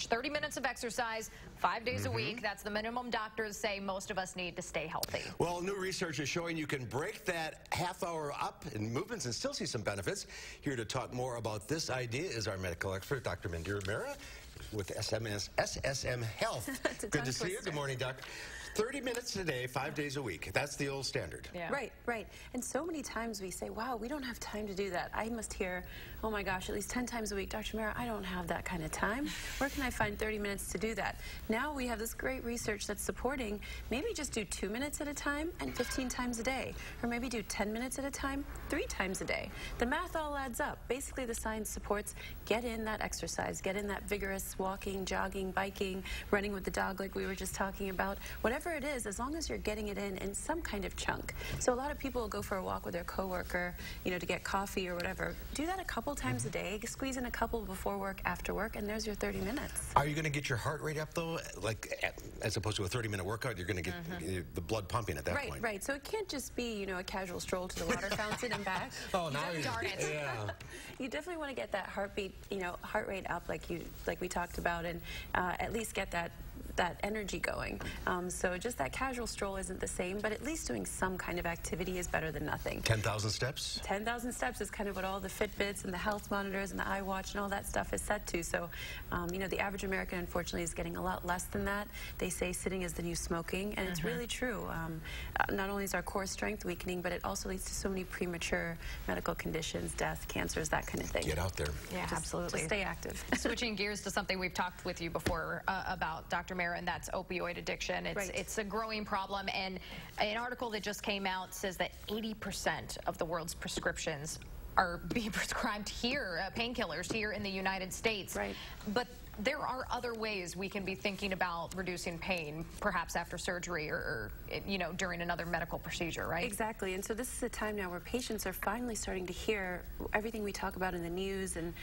30 minutes of exercise, 5 days a week. That's the minimum doctors say most of us need to stay healthy. Well, new research is showing you can break that half hour up in movements and still see some benefits. Here to talk more about this idea is our medical expert, Dr. Mandira Mehra, with SSM Health. Good to see you. Good morning, Doc. 30 minutes a day, 5 days a week. That's the old standard. Yeah. Right. And so many times we say, wow, we don't have time to do that. I must hear, oh my gosh, at least 10 times a week, Dr. Mehra, I don't have that kind of time. Where can I find 30 minutes to do that? Now we have this great research that's supporting maybe just do 2 minutes at a time and 15 times a day. Or maybe do 10 minutes at a time, 3 times a day. The math all adds up. Basically, the science supports get in that exercise, get in that vigorous walking, jogging, biking, running with the dog like we were just talking about. Whatever it is, as long as you're getting it in some kind of chunk. So a lot of people will go for a walk with their coworker, you know, to get coffee or whatever. Do that a couple times a day. Squeeze in a couple before work, after work, and there's your 30 minutes. Are you going to get your heart rate up, though? Like, as opposed to a 30-minute workout, you're going to get the blood pumping at that point. Right. So it can't just be, you know, a casual stroll to the water fountain and back. Oh, now you're... Darn it. Yeah. You definitely want to get that heartbeat, you know, heart rate up like we talked about, and at least get that energy going. So just that casual stroll isn't the same, but at least doing some kind of activity is better than nothing. 10,000 steps? 10,000 steps is kind of what all the Fitbits and the health monitors and the iWatch and all that stuff is set to. So, you know, the average American, unfortunately, is getting a lot less than that. They say sitting is the new smoking, and it's really true. Not only is our core strength weakening, but it also leads to so many premature medical conditions, death, cancers, that kind of thing. Get out there. Yeah, absolutely. Just stay active. Switching gears to something we've talked with you before about, Dr. Mehra, and that's opioid addiction. It's a growing problem, and an article that just came out says that 80% of the world's prescriptions are being prescribed here, painkillers here in the United States. Right. But there are other ways we can be thinking about reducing pain, perhaps after surgery or you know, during another medical procedure, right? Exactly. And so this is a time now where patients are finally starting to hear everything we talk about in the news, and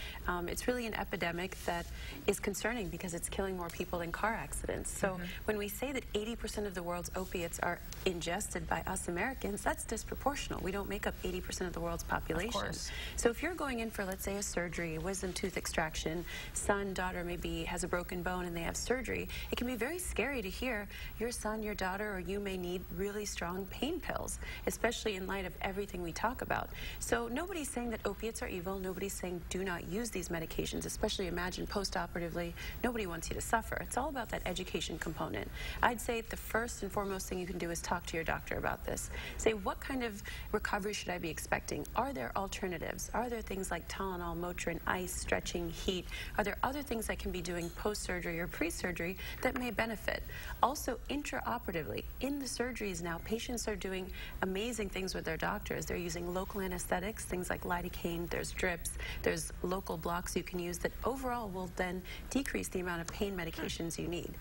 it's really an epidemic that is concerning because it's killing more people than car accidents. So when we say that 80% of the world's opiates are ingested by us Americans, that's disproportional. We don't make up 80% of the world's population. Of course. So if you're going in for, let's say, a surgery, a wisdom tooth extraction, son, daughter maybe has a broken bone and they have surgery, it can be very scary to hear your son, your daughter, or you may need really strong pain pills, especially in light of everything we talk about. So nobody's saying that opiates are evil. Nobody's saying do not use these medications, especially imagine post-operatively. Nobody wants you to suffer. It's all about that education component. I'd say the first and foremost thing you can do is talk to your doctor about this. Say, what kind of recovery should I be expecting? Are there alternatives? Are there things like Tylenol, Motrin, ice, stretching, heat? Are there other things I can be doing post-surgery or pre-surgery that may benefit? Also, intraoperatively, in the surgeries now, patients are doing amazing things with their doctors. They're using local anesthetics, things like lidocaine, there's drips, there's local blocks you can use that overall will then decrease the amount of pain medications you need.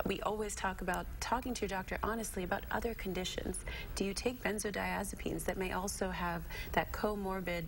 We always talk about talking to your doctor honestly about other conditions. Do you take benzodiazepines that may also have that comorbid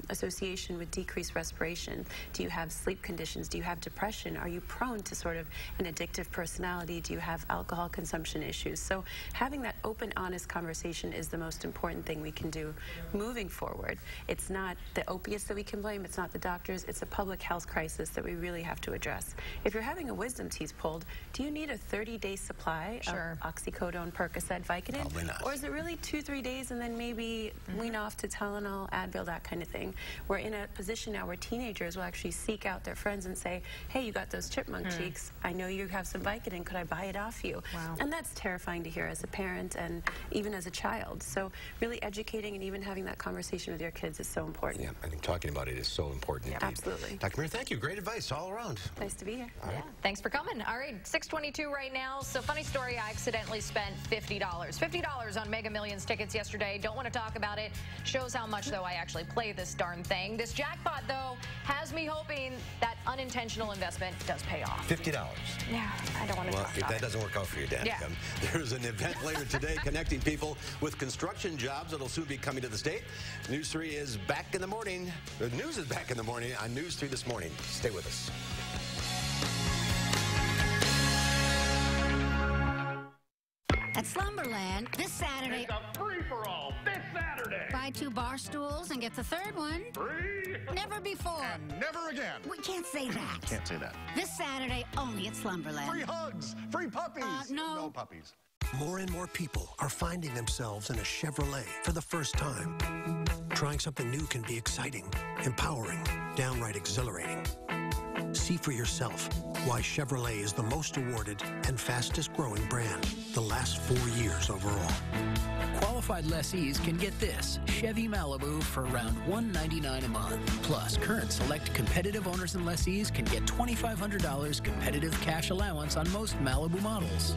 association with decreased respiration? Do you have sleep conditions? Do you have depression? Are you prone to sort of an addictive personality? Do you have alcohol consumption issues? So having that open, honest conversation is the most important thing we can do moving forward. It's not the opiates that we can blame. It's not the doctors. It's a public health crisis that we really have to address. If you're having a wisdom teeth pulled, do you need a 30-day supply of oxycodone, Percocet, Vicodin? Probably not. Or is it really 2-3 days and then maybe wean off to Tylenol, Advil, that kind of thing? We're in a position now where teenagers will actually seek out their friends and say, hey, you got those chipmunk cheeks. I know you have some Vicodin. Could I buy it off you? Wow. And that's terrifying to hear as a parent and even as a child. So really educating and even having that conversation with your kids is so important. Yeah, I think talking about it is so important indeed. Absolutely. Dr. Mehra, thank you. Great advice all around. Nice to be here. All right. Yeah, thanks for coming. All right, 6:22 right now. So funny story, I accidentally spent $50. $50 on Mega Millions tickets yesterday. Don't want to talk about it. Shows how much, though, I actually play this darn thing. This jackpot, though, has me hoping that unintentional investment does pay off. $50. Yeah, I don't want to talk Well, if about that it. doesn't work out for you, Dan, there's an event later today connecting people with construction jobs that'll soon be coming to the state. News 3 is back in the morning. The news is back in the morning on News 3 this morning. Stay with us. At Slumberland, this Saturday... It's a free-for-all this Saturday. Buy 2 bar stools and get the 3rd one. Free. Never before. And never again. We can't say that. Can't say that. This Saturday, only at Slumberland. Free hugs. Free puppies. No. No puppies. More and more people are finding themselves in a Chevrolet for the first time. Trying something new can be exciting, empowering, downright exhilarating. See for yourself why Chevrolet is the most awarded and fastest growing brand the last 4 years overall. Qualified lessees can get this Chevy Malibu for around $199 a month. Plus, current select competitive owners and lessees can get $2,500 competitive cash allowance on most Malibu models.